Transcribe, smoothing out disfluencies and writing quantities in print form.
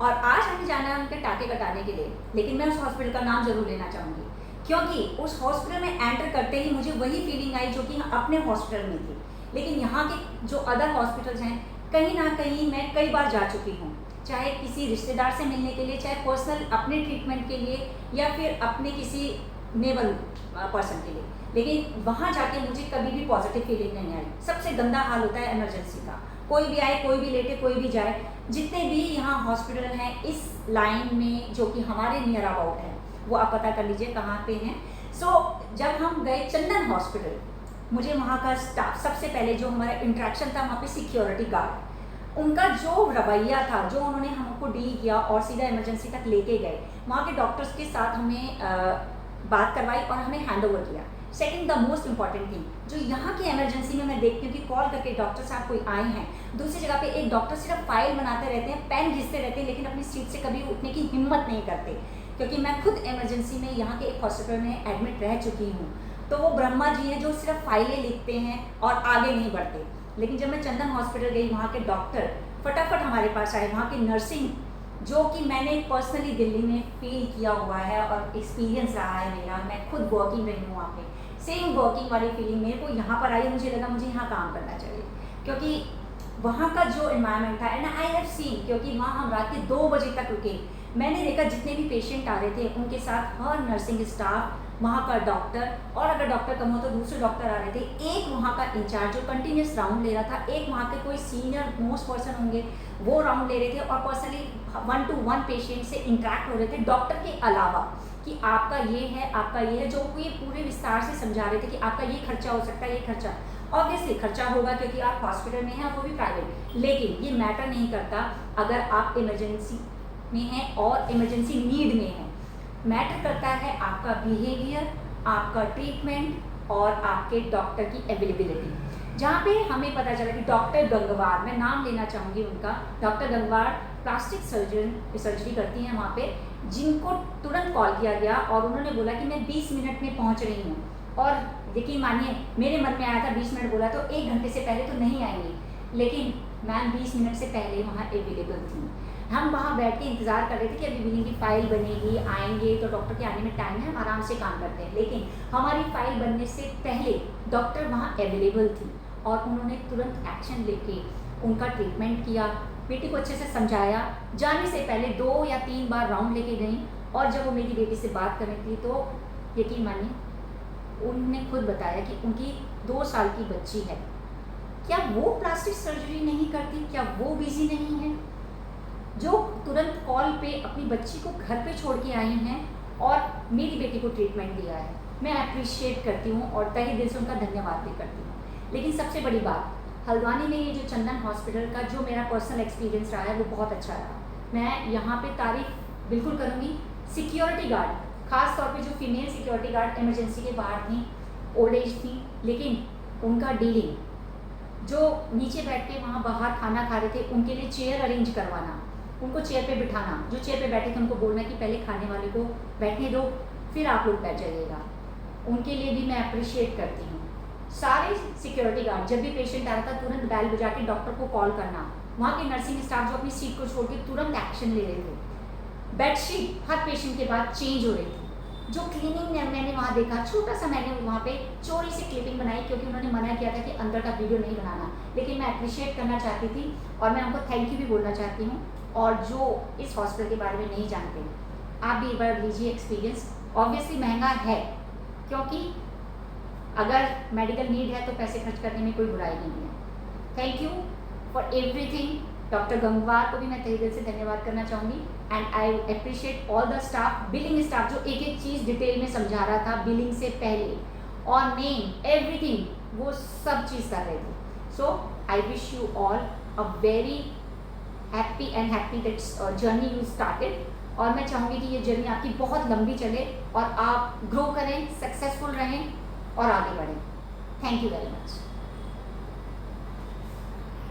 और आज हमें जाना है उनके टाँके कटाने के लिए। लेकिन मैं उस हॉस्पिटल का नाम ज़रूर लेना चाहूँगी, क्योंकि उस हॉस्पिटल में एंटर करते ही मुझे वही फीलिंग आई जो कि अपने हॉस्पिटल में थी। लेकिन यहाँ के जो अदर हॉस्पिटल्स हैं, कहीं ना कहीं मैं कई बार जा चुकी हूँ, चाहे किसी रिश्तेदार से मिलने के लिए, चाहे पर्सनल अपने ट्रीटमेंट के लिए, या फिर अपने किसी नेबल पर्सन के लिए। लेकिन वहाँ जाके मुझे कभी भी पॉजिटिव फीलिंग नहीं आई। सबसे गंदा हाल होता है इमरजेंसी का, कोई भी आए, कोई भी लेटे, कोई भी जाए। जितने भी यहाँ हॉस्पिटल हैं इस लाइन में जो कि हमारे नियर अबाउट है, वो आप पता कर लीजिए कहाँ पे हैं। जब हम गए चंदन हॉस्पिटल, मुझे वहाँ का स्टाफ, सबसे पहले जो हमारा इंटरेक्शन था वहाँ पे सिक्योरिटी गार्ड, उनका जो रवैया था, जो उन्होंने हमको डील किया और सीधा इमरजेंसी तक लेके गए, वहाँ के डॉक्टर्स के साथ हमें बात करवाई और हमें हैंड ओवर किया। Second, the most important thing, जो यहाँ की इमरजेंसी में मैं देखती हूँ कि कॉल करके डॉक्टर साहब कोई आए हैं, दूसरी जगह पे एक डॉक्टर सिर्फ फाइल बनाते रहते हैं, पेन घिसते रहते हैं, लेकिन अपनी सीट से कभी उठने की हिम्मत नहीं करते। क्योंकि मैं खुद इमरजेंसी में यहाँ के एक हॉस्पिटल में एडमिट रह चुकी हूँ, तो वो ब्रह्मा जी हैं जो सिर्फ फाइलें लिखते हैं और आगे नहीं बढ़ते। लेकिन जब मैं चंदन हॉस्पिटल गई, वहाँ के डॉक्टर फटाफट हमारे पास आए, वहाँ की नर्सिंग, जो कि मैंने पर्सनली दिल्ली में फील किया हुआ है और एक्सपीरियंस रहा है मेरा, मैं खुद वर्किंग रही हूँ वहाँ पे, सेम वर्किंग वाली फीलिंग मेरे को यहाँ पर आई। मुझे लगा मुझे यहाँ काम करना चाहिए, क्योंकि वहाँ का जो एनवायरनमेंट था, एंड आई हैव सीन, क्योंकि वहाँ हम रात के 2 बजे तक रुके, मैंने देखा जितने भी पेशेंट आ रहे थे उनके साथ हर नर्सिंग स्टाफ, वहाँ का डॉक्टर, और अगर डॉक्टर कम हो तो दूसरे डॉक्टर आ रहे थे, एक वहाँ का इंचार्ज जो कंटिन्यूस राउंड ले रहा था, एक वहाँ के कोई सीनियर मोस्ट पर्सन होंगे वो राउंड ले रहे थे, और पर्सनली 1 to 1 पेशेंट से इंटरेक्ट हो रहे थे डॉक्टर के अलावा, कि आपका ये है, आपका ये है, जो ये पूरे विस्तार से समझा रहे थे कि आपका ये खर्चा हो सकता है, ये खर्चा ऑब्वियसली खर्चा होगा क्योंकि आप हॉस्पिटल में हैं, वो भी प्राइवेट, लेकिन ये मैटर नहीं करता अगर आप इमरजेंसी में हैं और इमरजेंसी नीड में हैं। मैटर करता है आपका बिहेवियर, आपका ट्रीटमेंट और आपके डॉक्टर की अवेलेबिलिटी। जहाँ पे हमें पता चला कि डॉक्टर गंगवार, मैं नाम लेना चाहूँगी उनका, डॉक्टर गंगवार प्लास्टिक सर्जरी करती हैं वहाँ पे, जिनको तुरंत कॉल किया गया और उन्होंने बोला कि मैं 20 मिनट में पहुँच रही हूँ। और यकीन मानिए मेरे मन में आया था 20 मिनट बोला तो 1 घंटे से पहले तो नहीं आएंगे, लेकिन मैम 20 मिनट से पहले वहाँ अवेलेबल थी। हम वहाँ बैठ के इंतज़ार कर रहे थे कि अभी बिलिंग की फ़ाइल बनेगी, आएंगे तो डॉक्टर के आने में टाइम है, हम आराम से काम करते हैं। लेकिन हमारी फ़ाइल बनने से पहले डॉक्टर वहाँ अवेलेबल थी और उन्होंने तुरंत एक्शन लेके उनका ट्रीटमेंट किया, बेटी को अच्छे से समझाया। जाने से पहले 2 या 3 बार राउंड लेके गई, और जब वो मेरी बेटी से बात करनी थी तो यकीन मानिए उन्होंने खुद बताया कि उनकी 2 साल की बच्ची है। क्या वो प्लास्टिक सर्जरी नहीं करती? क्या वो बिजी नहीं है? जो तुरंत कॉल पे अपनी बच्ची को घर पे छोड़ के आई हैं और मेरी बेटी को ट्रीटमेंट दिया है। मैं अप्रिशिएट करती हूँ और तहे दिल से उनका धन्यवाद भी करती हूँ। लेकिन सबसे बड़ी बात, हल्द्वानी में ये जो चंदन हॉस्पिटल का जो मेरा पर्सनल एक्सपीरियंस रहा है वो बहुत अच्छा रहा। मैं यहाँ पे तारीफ बिल्कुल करूँगी। सिक्योरिटी गार्ड, खास तौर पे जो फीमेल सिक्योरिटी गार्ड इमरजेंसी के बाहर थी, ओल्ड एज थी, लेकिन उनका डीलिंग, जो नीचे बैठ के वहाँ बाहर खाना खा रहे थे उनके लिए चेयर अरेंज करवाना, उनको चेयर पे बिठाना, जो चेयर पे बैठे थे उनको बोलना कि पहले खाने वाले को बैठने दो फिर आप लोग बैठ जाइएगा, उनके लिए भी मैं अप्रिशिएट करती हूँ। सारे सिक्योरिटी गार्ड जब भी पेशेंट आ रहा था तुरंत बैल बजा के डॉक्टर को कॉल करना, वहाँ के नर्सिंग स्टाफ जो अपनी सीट को छोड़ के तुरंत एक्शन ले रहे थे। बेडशीट हर पेशेंट के बाद चेंज हो रही थी। जो क्लीनिंग मैंने वहाँ देखा, छोटा सा मैंने वहाँ पे चोरी से क्लिपिंग बनाई क्योंकि उन्होंने मना किया था कि अंदर का वीडियो नहीं बनाना, लेकिन मैं अप्रिशिएट करना चाहती थी और मैं उनको थैंक यू भी बोलना चाहती हूँ। और जो इस हॉस्पिटल के बारे में नहीं जानते, आप भी एक बार लीजिए एक्सपीरियंस। ऑब्वियसली महंगा है, क्योंकि अगर मेडिकल नीड है तो पैसे खर्च करने में कोई बुराई नहीं है। Thank you for everything. Doctor Gangwar को भी मैं तहे दिल से धन्यवाद करना चाहूँगी, and I appreciate all the staff, billing staff जो एक एक चीज़ डिटेल में समझा रहा था बिलिंग से पहले, और नेम एवरीथिंग, वो सब चीज़ कर रहे थे। So I wish you all a very happy and happy that journey you started, और मैं चाहूँगी कि ये जर्नी आपकी बहुत लंबी चले और आप ग्रो करें, सक्सेसफुल रहें और आगे बढ़ें। Thank you very much.